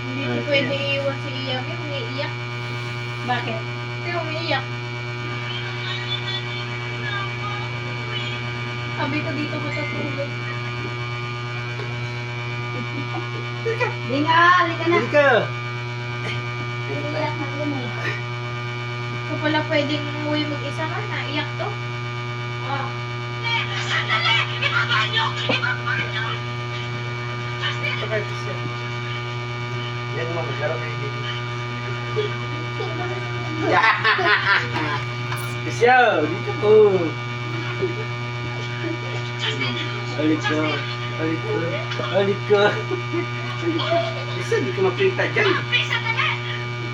Hindi ko pwede iwan si Yami, umiiyak. Bakit? Hindi umiiyak. Sabi ko dito matutulog. Linga, halika na. Halika. Iiyak na yun eh. So pala pwedeng umuwi mag-isa ka, naiyak to. Oh. Sandali! Ibaba niyo! Yan mo, maglaro kayo dito. Kisya, dito po. Alik ko. Alik ko. Alik ko. Kisya, di ko makita dyan. Sandali!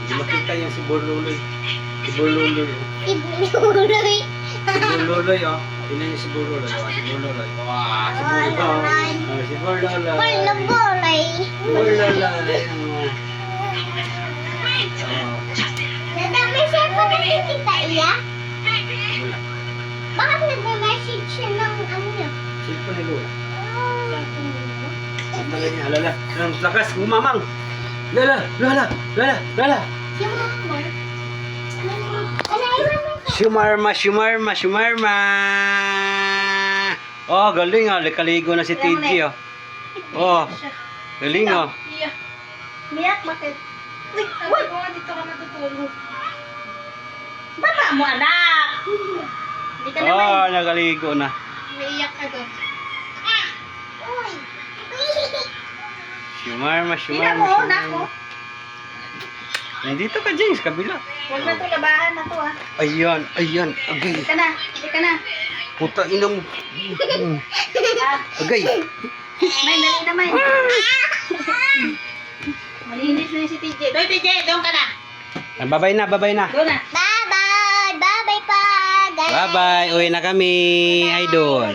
Di makita yung si Borluloy. Si Borluloy. Ibuloy. Si Borluloy, oh. Tingnan niyo si Borluloy. Oh, si Borluloy. Wah, si Borluloy. Oh, si Borluloy. Bulay. Borluloy. Oh. Nadami siya pa nakikita iyak. Wala. Bakit nagme-message siya ng ano niya? Cellphone ni Lola. Ang tagal niya, lala. Ang lakas, gumamang. Lala, lala, lala, lala. Si Mama. Kanaiwan mo ka. Shumarma, shumarma, shumarma. Oh, galing ah. Likaligo na si TG oh. Oh, galing oh. Iyak. Miyak, bakit? Uy, sabi ko nga dito ka matutulog. Baba mo, anak! Hindi ka naman. Oh, nagaligo na. Umiiyak ka doon. Uy! Shumarma, Tingnan shumarma, mo, anak mo. shumarma. Nandito ka, James, kabila. Huwag na to, labahan na to, ah. Ayan, ayan, agay. Hindi ka na, hindi ka na. Puta, ina mo. Agay. May, dali naman. Malinis na si TJ. Doy, TJ, doon ka na. Babay na, babay na. Doon na. Bye-bye! Bye-bye pa, guys! Bye-bye. Uwi na kami, idol.